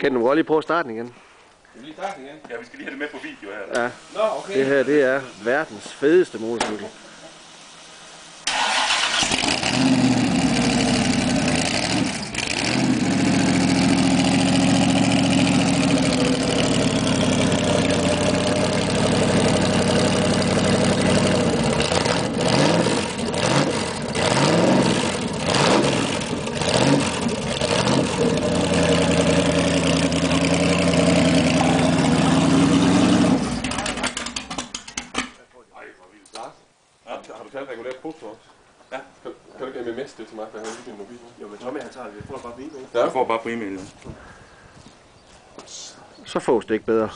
Kan du godt lige prøve at starte den igen? Skal vi lige starte igen? Ja, vi skal lige have det med på video her. Ja. Nå, okay. Det her, det er verdens fedeste motorcykel. Har du talt regulært pusto også? Ja. Kan du ikke MMS det til mig, for jeg har lige min mobil? Jo, men Tommy han tager det. Jeg får det bare på e-mail. Ja. Du får bare på e-mail. Så fås det ikke bedre.